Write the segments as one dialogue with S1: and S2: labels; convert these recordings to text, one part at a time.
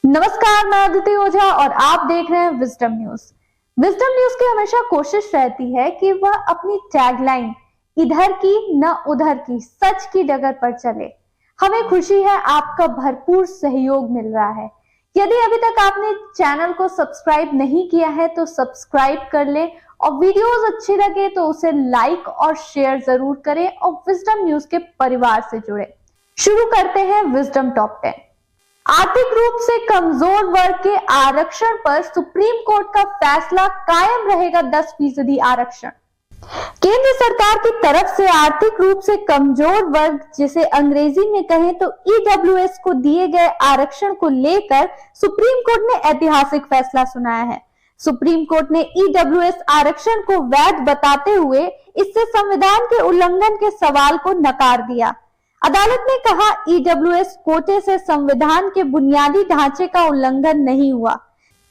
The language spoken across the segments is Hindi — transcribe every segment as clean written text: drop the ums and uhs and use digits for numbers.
S1: नमस्कार, मैं अदिति ओझा और आप देख रहे हैं विजडम न्यूज। विजडम न्यूज की हमेशा कोशिश रहती है कि वह अपनी टैगलाइन इधर की न उधर की, सच की डगर पर चले। हमें खुशी है आपका भरपूर सहयोग मिल रहा है। यदि अभी तक आपने चैनल को सब्सक्राइब नहीं किया है तो सब्सक्राइब कर ले और वीडियोस अच्छी लगे तो उसे लाइक और शेयर जरूर करें और विजडम न्यूज के परिवार से जुड़े। शुरू करते हैं विजडम टॉप 10। आर्थिक रूप से कमजोर वर्ग के आरक्षण पर सुप्रीम कोर्ट का फैसला, कायम रहेगा 10% आरक्षण। केंद्र सरकार की तरफ से आर्थिक रूप से कमजोर वर्ग, जिसे अंग्रेजी में कहें तो ईडब्ल्यूएस को दिए गए आरक्षण को लेकर सुप्रीम कोर्ट ने ऐतिहासिक फैसला सुनाया है। सुप्रीम कोर्ट ने ईडब्ल्यूएस आरक्षण को वैध बताते हुए इससे संविधान के उल्लंघन के सवाल को नकार दिया। अदालत ने कहा, ईडब्ल्यूएस कोटे से संविधान के बुनियादी ढांचे का उल्लंघन नहीं हुआ।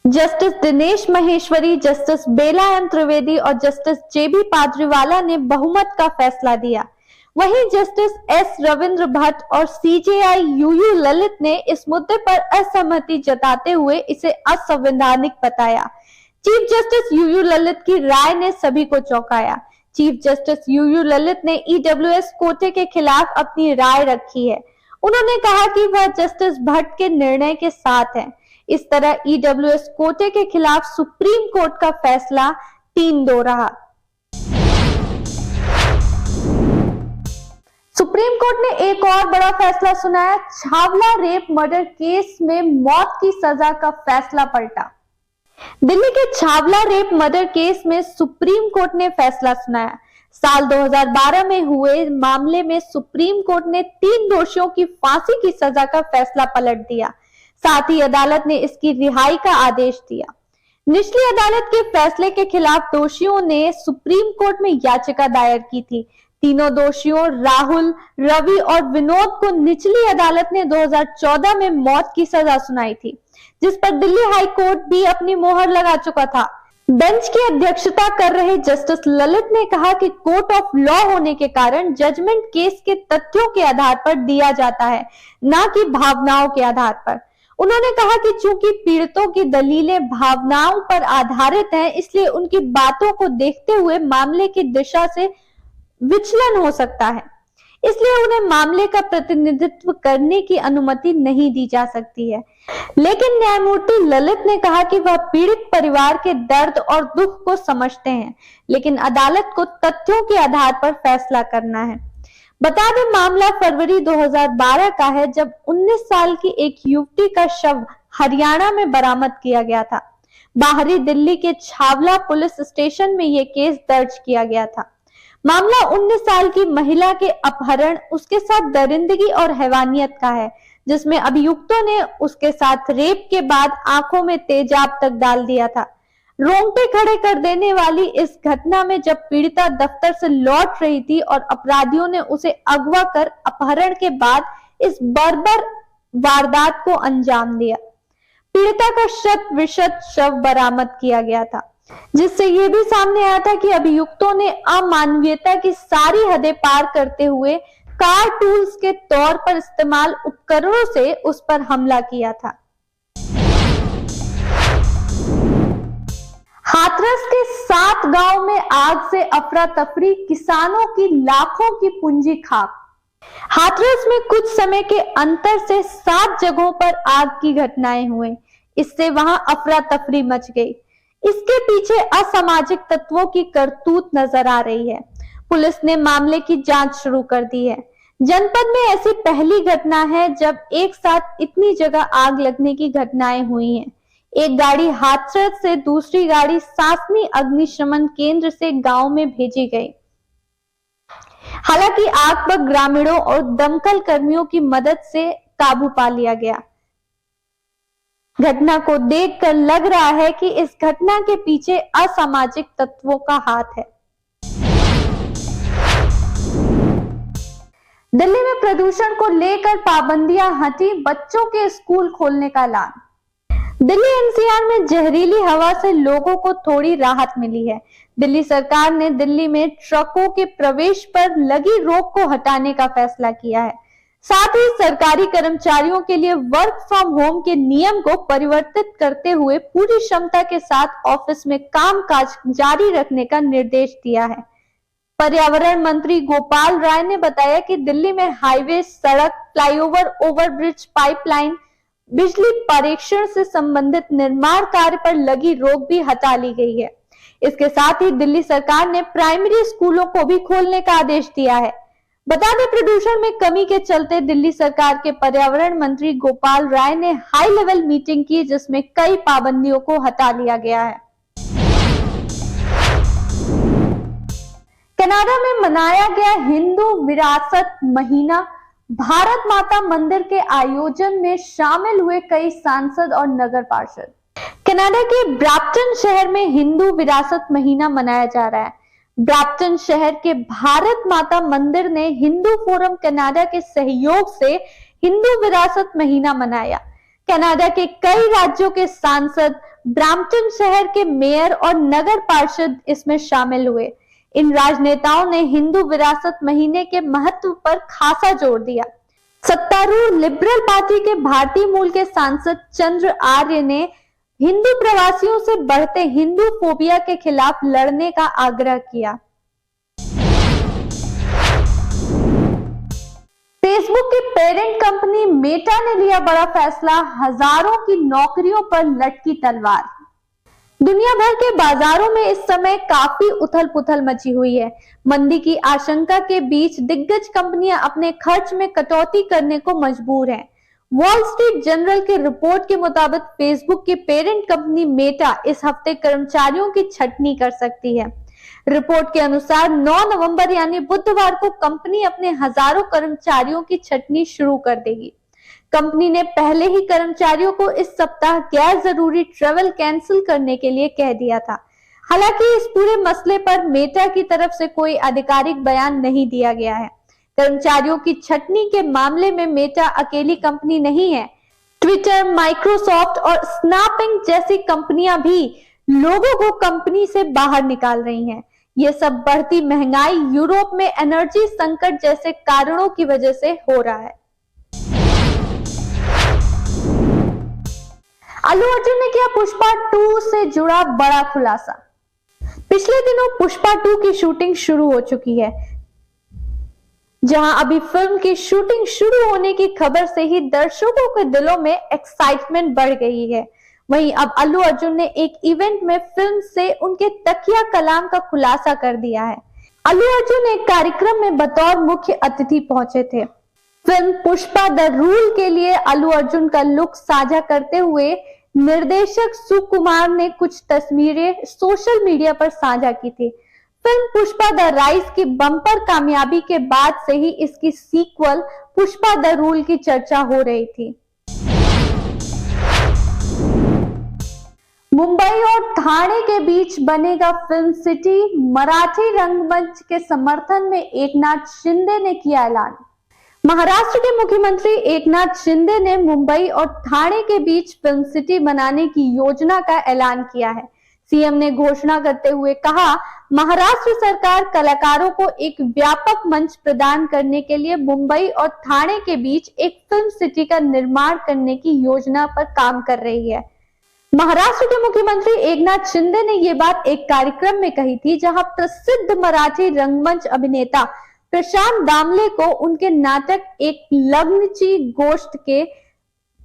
S1: जस्टिस दिनेश महेश्वरी, जस्टिस बेला एम त्रिवेदी और जस्टिस जेबी पाद्रीवाला ने बहुमत का फैसला दिया। वहीं जस्टिस एस रविंद्र भट्ट और सीजेआई यूयू ललित ने इस मुद्दे पर असहमति जताते हुए इसे असंवैधानिक बताया। चीफ जस्टिस यूयू ललित की राय ने सभी को चौंकाया। चीफ जस्टिस यूयू ललित ने ईडब्ल्यूएस कोटे के खिलाफ अपनी राय रखी है। उन्होंने कहा कि वह जस्टिस भट्ट के निर्णय के साथ है। इस तरह ईडब्ल्यूएस कोटे के खिलाफ सुप्रीम कोर्ट का फैसला 3-2 रहा। सुप्रीम कोर्ट ने एक और बड़ा फैसला सुनाया। छावला रेप मर्डर केस में मौत की सजा का फैसला पलटा। दिल्ली के छावला रेप मर्डर केस में सुप्रीम कोर्ट ने फैसला सुनाया। साल 2012 में हुए मामले में सुप्रीम कोर्ट ने 3 दोषियों की फांसी की सजा का फैसला पलट दिया। साथ ही अदालत ने इसकी रिहाई का आदेश दिया। निचली अदालत के फैसले के खिलाफ दोषियों ने सुप्रीम कोर्ट में याचिका दायर की थी। तीनों दोषियों राहुल, रवि और विनोद को निचली अदालत ने 2014 में मौत की सजा सुनाई थी, जिस पर दिल्ली हाई कोर्ट भी अपनी मोहर लगा चुका था। बेंच की अध्यक्षता कर रहे जस्टिस ललित ने कहा कि कोर्ट ऑफ लॉ होने के कारण जजमेंट केस के तथ्यों के आधार पर दिया जाता है, न कि भावनाओं के आधार पर। उन्होंने कहा कि चूंकि पीड़ितों की दलीलें भावनाओं पर आधारित हैं, इसलिए उनकी बातों को देखते हुए मामले की दिशा से विचलन हो सकता है, इसलिए उन्हें मामले का प्रतिनिधित्व करने की अनुमति नहीं दी जा सकती है। लेकिन न्यायमूर्ति ललित ने कहा कि वह पीड़ित परिवार के दर्द और दुख को समझते हैं, लेकिन अदालत को तथ्यों के आधार पर फैसला करना है। बता दें, मामला फरवरी 2012 का है, जब 19 साल की एक युवती का शव हरियाणा में बरामद किया गया था। बाहरी दिल्ली के छावला पुलिस स्टेशन में यह केस दर्ज किया गया था। मामला 19 साल की महिला के अपहरण, उसके साथ दरिंदगी और हैवानियत का है, जिसमें अभियुक्तों ने उसके साथ रेप के बाद आंखों में तेजाब तक डाल दिया था। रोंगटे खड़े कर देने वाली इस घटना में जब पीड़िता दफ्तर से लौट रही थी और अपराधियों ने उसे अगवा कर अपहरण के बाद इस बर्बर वारदात को अंजाम दिया। पीड़िता का शत विशत शव बरामद किया गया था, जिससे यह भी सामने आया था कि अभियुक्तों ने अमानवीयता की सारी हदें पार करते हुए कार टूल्स के तौर पर इस्तेमाल उपकरणों से उस पर हमला किया था। हाथरस के 7 गांव में आग से अफरा तफरी, किसानों की लाखों की पूंजी खाक। हाथरस में कुछ समय के अंतर से 7 जगहों पर आग की घटनाएं हुई। इससे वहां अफरा तफरी मच गई। इसके पीछे असामाजिक तत्वों की करतूत नजर आ रही है। पुलिस ने मामले की जांच शुरू कर दी है। जनपद में ऐसी पहली घटना है जब एक साथ इतनी जगह आग लगने की घटनाएं हुई हैं। एक गाड़ी हाथरस से दूसरी गाड़ी सासनी अग्निशमन केंद्र से गांव में भेजी गई। हालांकि आग पर ग्रामीणों और दमकल कर्मियों की मदद से काबू पा लिया गया। घटना को देखकर लग रहा है कि इस घटना के पीछे असामाजिक तत्वों का हाथ है। दिल्ली में प्रदूषण को लेकर पाबंदियां हटी, बच्चों के स्कूल खोलने का ऐलान। दिल्ली एनसीआर में जहरीली हवा से लोगों को थोड़ी राहत मिली है। दिल्ली सरकार ने दिल्ली में ट्रकों के प्रवेश पर लगी रोक को हटाने का फैसला किया है। साथ ही सरकारी कर्मचारियों के लिए वर्क फ्रॉम होम के नियम को परिवर्तित करते हुए पूरी क्षमता के साथ ऑफिस में कामकाज जारी रखने का निर्देश दिया है। पर्यावरण मंत्री गोपाल राय ने बताया कि दिल्ली में हाईवे, सड़क, फ्लाईओवर, ओवरब्रिज, पाइपलाइन, बिजली परीक्षण से संबंधित निर्माण कार्य पर लगी रोक भी हटा ली गई है। इसके साथ ही दिल्ली सरकार ने प्राइमरी स्कूलों को भी खोलने का आदेश दिया है। बता दें, प्रदूषण में कमी के चलते दिल्ली सरकार के पर्यावरण मंत्री गोपाल राय ने हाई लेवल मीटिंग की, जिसमें कई पाबंदियों को हटा लिया गया है। कनाडा में मनाया गया हिंदू विरासत महीना। भारत माता मंदिर के आयोजन में शामिल हुए कई सांसद और नगर पार्षद। कनाडा के ब्रैम्पटन शहर में हिंदू विरासत महीना मनाया जा रहा है। ब्रैम्पटन शहर के भारत माता मंदिर ने हिंदू फोरम कनाडा के सहयोग से हिंदू विरासत महीना मनाया। कनाडा के कई राज्यों के सांसद, ब्रैम्पटन शहर के मेयर और नगर पार्षद इसमें शामिल हुए। इन राजनेताओं ने हिंदू विरासत महीने के महत्व पर खासा जोर दिया। सत्तारूढ़ लिबरल पार्टी के भारतीय मूल के सांसद चंद्र आर्य ने हिंदू प्रवासियों से बढ़ते हिंदू फोबिया के खिलाफ लड़ने का आग्रह किया। फेसबुक की पेरेंट कंपनी मेटा ने लिया बड़ा फैसला, हजारों की नौकरियों पर लटकी तलवार। दुनिया भर के बाजारों में इस समय काफी उथल पुथल मची हुई है। मंदी की आशंका के बीच दिग्गज कंपनियां अपने खर्च में कटौती करने को मजबूर हैं। वॉल स्ट्रीट जर्नल के रिपोर्ट के मुताबिक फेसबुक की पेरेंट कंपनी मेटा इस हफ्ते कर्मचारियों की छटनी कर सकती है। रिपोर्ट के अनुसार 9 नवंबर यानी बुधवार को कंपनी अपने हजारों कर्मचारियों की छटनी शुरू कर देगी। कंपनी ने पहले ही कर्मचारियों को इस सप्ताह गैर जरूरी ट्रैवल कैंसिल करने के लिए कह दिया था। हालांकि इस पूरे मसले पर मेटा की तरफ से कोई आधिकारिक बयान नहीं दिया गया है। कर्मचारियों की छटनी के मामले में मेटा अकेली कंपनी नहीं है। ट्विटर, माइक्रोसॉफ्ट और स्नैपिंग जैसी कंपनियां भी लोगों को कंपनी से बाहर निकाल रही हैं। ये सब बढ़ती महंगाई, यूरोप में एनर्जी संकट जैसे कारणों की वजह से हो रहा है। अल्लू अर्जुन ने किया पुष्पा 2 से जुड़ा बड़ा खुलासा। पिछले दिनों पुष्पा 2 की शूटिंग शुरू हो चुकी है। जहां अभी फिल्म की शूटिंग शुरू होने की खबर से ही दर्शकों के दिलों में एक्साइटमेंट बढ़ गई है। वहीं अब अल्लू अर्जुन ने एक इवेंट में फिल्म से उनके तकिया कलाम का खुलासा कर दिया है। अल्लू अर्जुन एक कार्यक्रम में बतौर मुख्य अतिथि पहुंचे थे। फिल्म पुष्पा द रूल के लिए अल्लू अर्जुन का लुक साझा करते हुए निर्देशक सुकुमार ने कुछ तस्वीरें सोशल मीडिया पर साझा की थी। फिल्म पुष्पा द राइज की बम्पर कामयाबी के बाद से ही इसकी सीक्वल पुष्पा द रूल की चर्चा हो रही थी। मुंबई और ठाणे के बीच बनेगा फिल्म सिटी। मराठी रंगमंच के समर्थन में एकनाथ शिंदे ने किया ऐलान। महाराष्ट्र के मुख्यमंत्री एकनाथ शिंदे ने मुंबई और ठाणे के बीच फिल्म सिटी बनाने की योजना का ऐलान किया है। सीएम ने घोषणा करते हुए कहा, महाराष्ट्र सरकार कलाकारों को एक व्यापक मंच प्रदान करने के लिए मुंबई और ठाणे के बीच एक फिल्म सिटी का निर्माण करने की योजना पर काम कर रही है। महाराष्ट्र के मुख्यमंत्री एकनाथ शिंदे ने ये बात एक कार्यक्रम में कही थी, जहां प्रसिद्ध मराठी रंगमंच अभिनेता प्रशांत दामले को उनके नाटक एक लग्नची गोष्ट के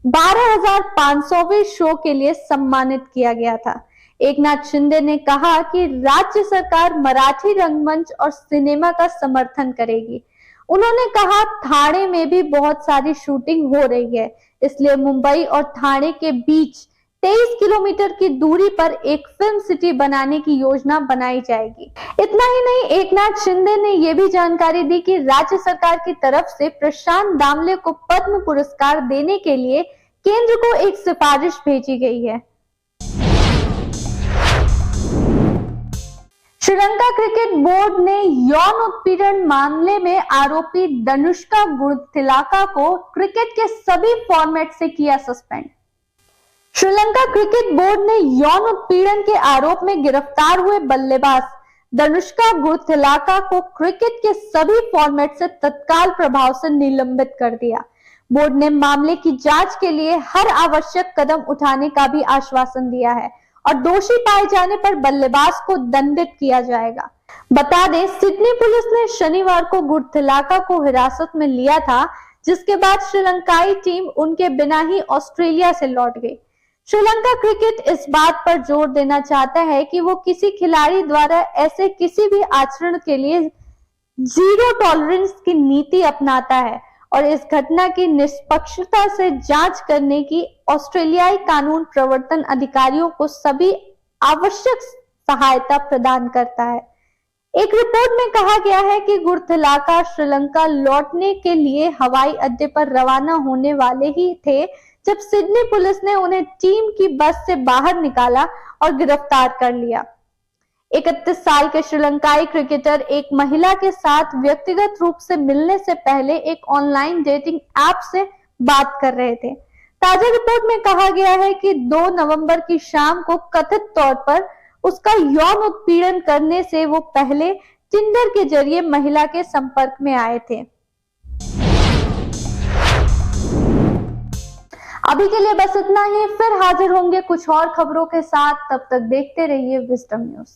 S1: 12,500वें शो के लिए सम्मानित किया गया था। एकनाथ शिंदे ने कहा कि राज्य सरकार मराठी रंगमंच और सिनेमा का समर्थन करेगी। उन्होंने कहा, ठाणे में भी बहुत सारी शूटिंग हो रही है, इसलिए मुंबई और ठाणे के बीच 23 किलोमीटर की दूरी पर एक फिल्म सिटी बनाने की योजना बनाई जाएगी। इतना ही नहीं, एकनाथ शिंदे ने यह भी जानकारी दी कि राज्य सरकार की तरफ से प्रशांत दामले को पद्म पुरस्कार देने के लिए केंद्र को एक सिफारिश भेजी गई है। श्रीलंका क्रिकेट बोर्ड ने यौन उत्पीड़न मामले में आरोपी धनुष्का गुणतिलका को क्रिकेट के सभी फॉर्मेट से किया सस्पेंड। श्रीलंका क्रिकेट बोर्ड ने यौन उत्पीड़न के आरोप में गिरफ्तार हुए बल्लेबाज धनुष्का गुरथिलाका को क्रिकेट के सभी फॉर्मेट से तत्काल प्रभाव से निलंबित कर दिया। बोर्ड ने मामले की जांच के लिए हर आवश्यक कदम उठाने का भी आश्वासन दिया है और दोषी पाए जाने पर बल्लेबाज को दंडित किया जाएगा। बता दें, सिडनी पुलिस ने शनिवार को गुरथिलाका को हिरासत में लिया था, जिसके बाद श्रीलंकाई टीम उनके बिना ही ऑस्ट्रेलिया से लौट गई। श्रीलंका क्रिकेट इस बात पर जोर देना चाहता है कि वो किसी खिलाड़ी द्वारा ऐसे किसी भी आचरण के लिए जीरो टॉलरेंस की नीति अपनाता है और इस घटना की निष्पक्षता से जांच करने की ऑस्ट्रेलियाई कानून प्रवर्तन अधिकारियों को सभी आवश्यक सहायता प्रदान करता है। एक रिपोर्ट में कहा गया है कि गुरथिलाका श्रीलंका लौटने के लिए हवाई अड्डे पर रवाना होने वाले ही थे जब सिडनी पुलिस ने उन्हें टीम की बस से बाहर निकाला और गिरफ्तार कर लिया। 31 साल के श्रीलंकाई क्रिकेटर एक महिला के साथ व्यक्तिगत रूप से मिलने से पहले एक ऑनलाइन डेटिंग ऐप से बात कर रहे थे। ताजा रिपोर्ट में कहा गया है कि 2 नवंबर की शाम को कथित तौर पर उसका यौन उत्पीड़न करने से वो पहले टिंडर के जरिए महिला के संपर्क में आए थे। अभी के लिए बस इतना ही, फिर हाजिर होंगे कुछ और खबरों के साथ। तब तक देखते रहिए विजडम न्यूज।